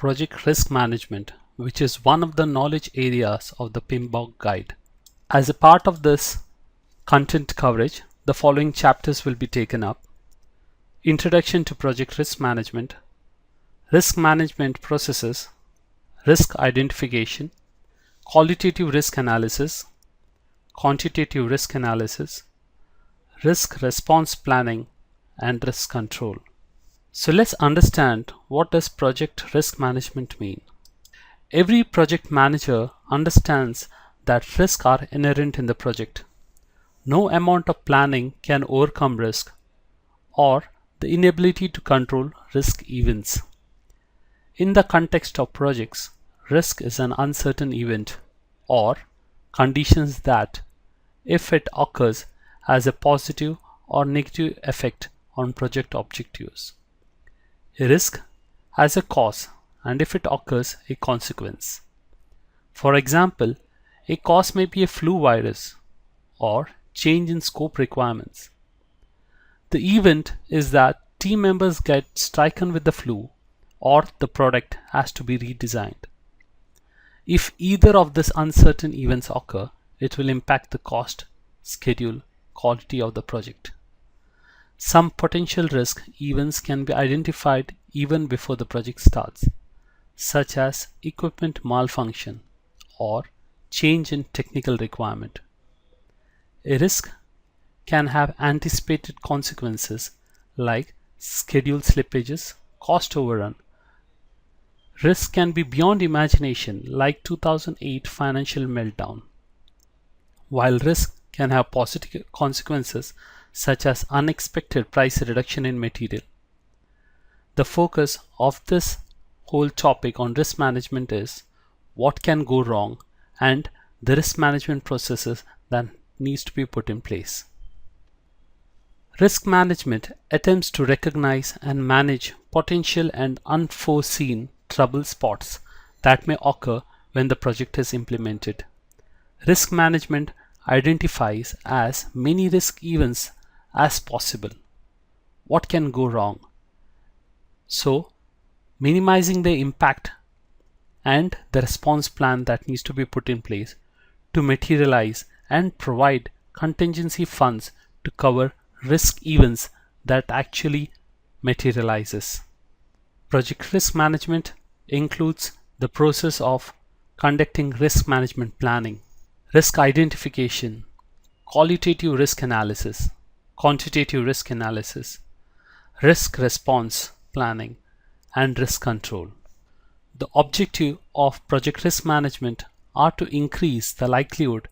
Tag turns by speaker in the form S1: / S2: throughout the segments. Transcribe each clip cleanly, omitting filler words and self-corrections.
S1: project risk management, which is one of the knowledge areas of the PMBOK guide. As a part of this content coverage, the following chapters will be taken up: Introduction to Project Risk Management, Risk Management Processes, Risk Identification, Qualitative Risk Analysis, Quantitative Risk Analysis, Risk Response Planning, and Risk Control. So let's understand, what does project risk management mean? Every project manager understands that risks are inherent in the project. No amount of planning can overcome risk or the inability to control risk events. In the context of projects, risk is an uncertain event or conditions that, if it occurs, has a positive or negative effect on project objectives. A risk has a cause, and if it occurs, a consequence. For example, a cause may be a flu virus or change in scope requirements. The event is that team members get stricken with the flu or the product has to be redesigned. If either of these uncertain events occur, it will impact the cost, schedule, quality of the project. Some potential risk events can be identified even before the project starts, such as equipment malfunction or change in technical requirement. A risk can have anticipated consequences like schedule slippages, cost overrun. Risk can be beyond imagination, like 2008 financial meltdown, while risk can have positive consequences such as unexpected price reduction in material. The focus of this whole topic on risk management is what can go wrong and the risk management processes that needs to be put in place. Risk management attempts to recognize and manage potential and unforeseen trouble spots that may occur when the project is implemented. Risk management identifies as many risk events as possible. What can go wrong? So, minimizing the impact and the response plan that needs to be put in place to materialize and provide contingency funds to cover risk events that actually materializes. Project risk management includes the process of conducting risk management planning, risk identification, qualitative risk analysis, quantitative risk analysis, risk response planning, and risk control. The objective of project risk management are to increase the likelihood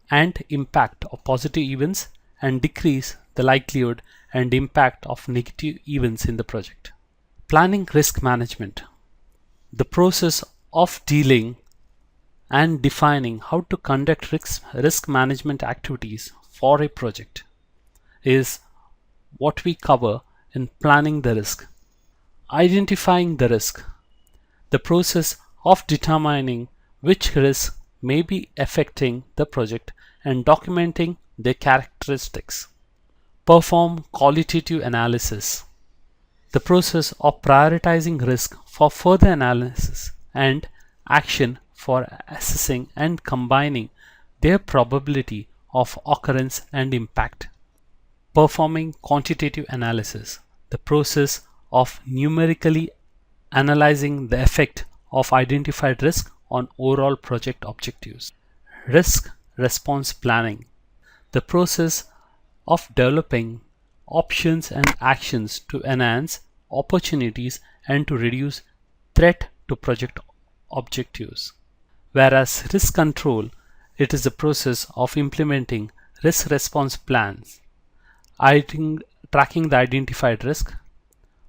S1: and impact of positive events and decrease the likelihood and impact of negative events in the project. Planning risk management. The process of dealing and defining how to conduct risk management activities for a project is what we cover in planning the risk. Identifying the risk. The process of determining which risks may be affecting the project and documenting their characteristics. Perform qualitative analysis. The process of prioritizing risk for further analysis and action for assessing and combining their probability of occurrence and impact. Performing quantitative analysis. The process of numerically analyzing the effect of identified risk on overall project objectives. Risk response planning. The process of developing options and actions to enhance opportunities and to reduce threat to project objectives. Whereas risk control, it is the process of implementing risk response plans, tracking the identified risk,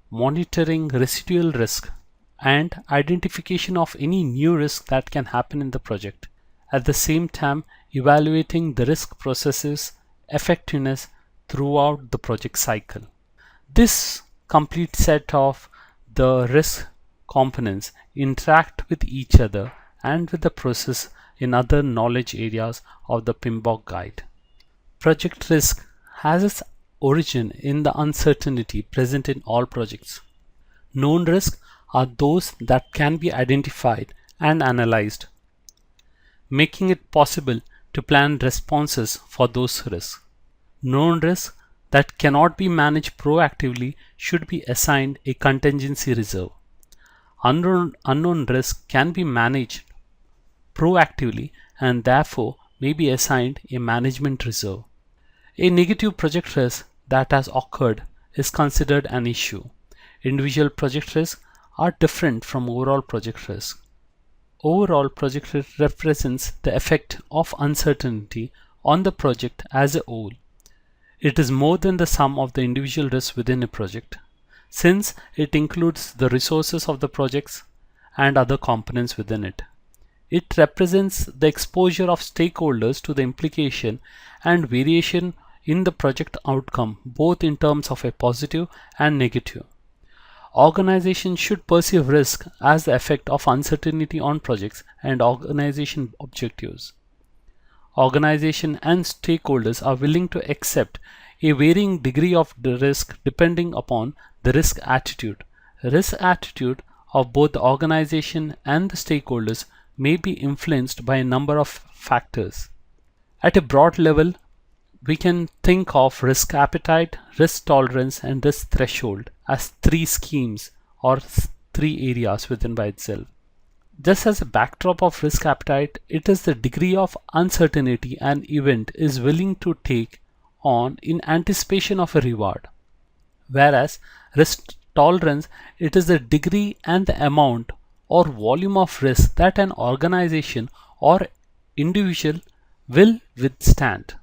S1: monitoring residual risk, and identification of any new risk that can happen in the project. At the same time, evaluating the risk processes effectiveness throughout the project cycle. This complete set of the risk components interact with each other and with the process in other knowledge areas of the PMBOK guide. Project risk has its origin in the uncertainty present in all projects. Known risks are those that can be identified and analyzed, making it possible to plan responses for those risks. Known risks that cannot be managed proactively should be assigned a contingency reserve. Unknown risks can be managed proactively and therefore may be assigned a management reserve. A negative project risk that has occurred is considered an issue. Individual project risks are different from overall project risk. Overall project risk represents the effect of uncertainty on the project as a whole. It is more than the sum of the individual risks within a project, since it includes the resources of the projects and other components within it. It represents the exposure of stakeholders to the implication and variation in the project outcome, both in terms of a positive and negative. Organizations should perceive risk as the effect of uncertainty on projects and organization objectives. Organization and stakeholders are willing to accept a varying degree of the risk depending upon the risk attitude. Risk attitude of both the organization and the stakeholders may be influenced by a number of factors. At a broad level, we can think of risk appetite, risk tolerance, and risk threshold as three schemes or three areas within by itself. Just as a backdrop of risk appetite, it is the degree of uncertainty an event is willing to take on in anticipation of a reward. Whereas risk tolerance, it is the degree and the amount or volume of risk that an organization or individual will withstand.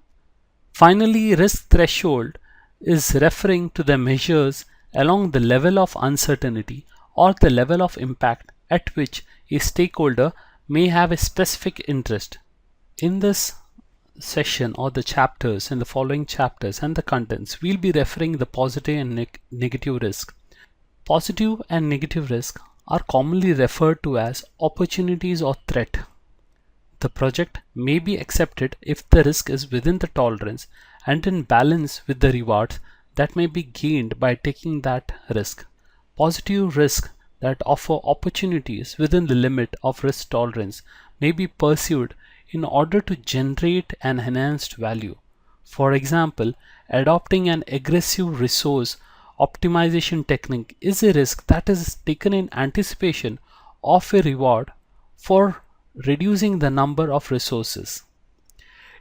S1: Finally, risk threshold is referring to the measures along the level of uncertainty or the level of impact at which a stakeholder may have a specific interest. In this session or the chapters, in the following chapters and the contents, we'll be referring the positive and negative risk. Positive and negative risk are commonly referred to as opportunities or threat. The project may be accepted if the risk is within the tolerance and in balance with the rewards that may be gained by taking that risk. Positive risks that offer opportunities within the limit of risk tolerance may be pursued in order to generate an enhanced value. For example, adopting an aggressive resource optimization technique is a risk that is taken in anticipation of a reward for reducing the number of resources.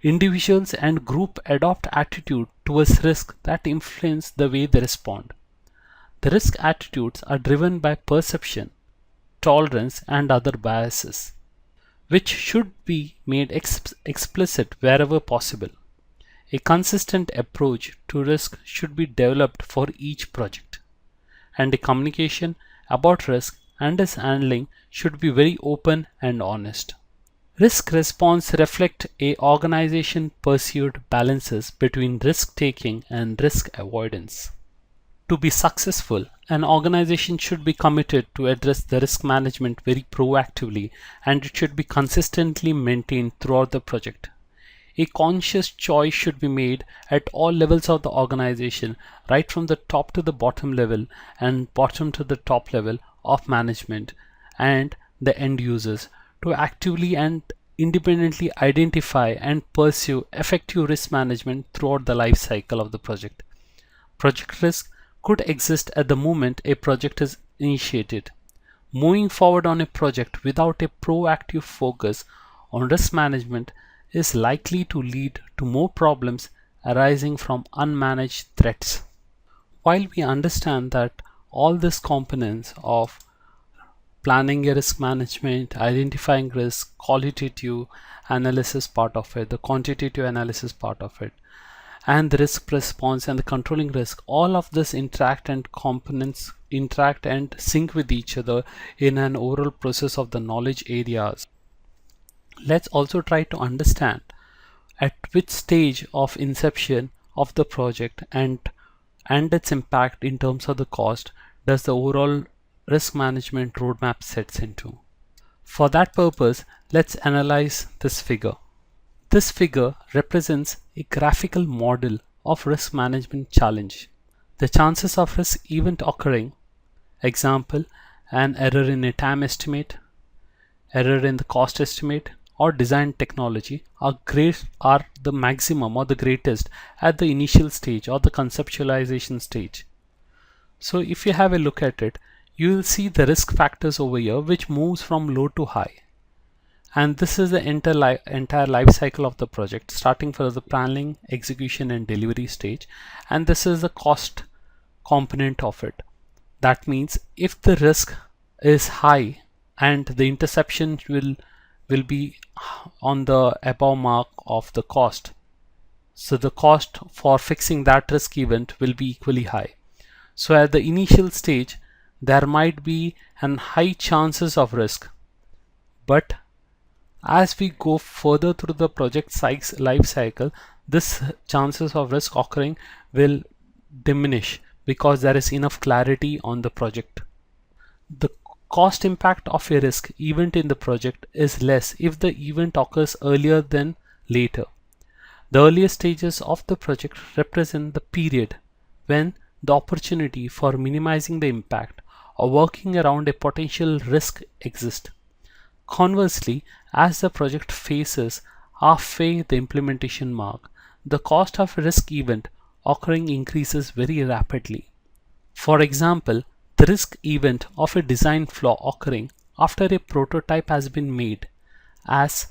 S1: Individuals and group adopt attitude towards risk that influence the way they respond. The risk attitudes are driven by perception, tolerance, and other biases, which should be made explicit wherever possible. A consistent approach to risk should be developed for each project, and a communication about risk and its handling should be very open and honest. Risk response reflect a organization pursued balances between risk taking and risk avoidance. To be successful, an organization should be committed to address the risk management very proactively, and it should be consistently maintained throughout the project. A conscious choice should be made at all levels of the organization, right from the top to the bottom level and bottom to the top level of management and the end users, to actively and independently identify and pursue effective risk management throughout the life cycle of the project. Project risk could exist at the moment a project is initiated. Moving forward on a project without a proactive focus on risk management is likely to lead to more problems arising from unmanaged threats. While we understand that all these components of planning a risk management, identifying risk, qualitative analysis part of it, the quantitative analysis part of it, and the risk response and the controlling risk, all of this interact and components interact and sync with each other in an overall process of the knowledge areas. Let's also try to understand at which stage of inception of the project and its impact in terms of the cost does the overall risk management roadmap sets into. For that purpose, let's analyze this figure. This figure represents a graphical model of risk management challenge. The chances of risk event occurring, example, an error in a time estimate, error in the cost estimate, or design technology are the maximum or the greatest at the initial stage or the conceptualization stage. So if you have a look at it, you will see the risk factors over here which moves from low to high. And this is the entire life cycle of the project, starting from the planning, execution and delivery stage. And this is the cost component of it. That means if the risk is high and the interception will be on the above mark of the cost, so the cost for fixing that risk event will be equally high. So at the initial stage there might be an high chances of risk, but as we go further through the project life cycle, this chances of risk occurring will diminish because there is enough clarity on the project. The cost impact of a risk event in the project is less if the event occurs earlier than later. The earlier stages of the project represent the period when the opportunity for minimizing the impact or working around a potential risk exists. Conversely, as the project faces halfway the implementation mark, the cost of a risk event occurring increases very rapidly. For example, the risk event of a design flaw occurring after a prototype has been made as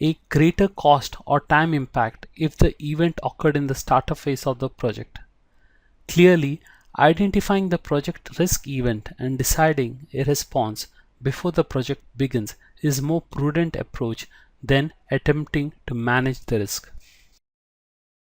S1: a greater cost or time impact if the event occurred in the startup phase of the project. Clearly, identifying the project risk event and deciding a response before the project begins is a more prudent approach than attempting to manage the risk.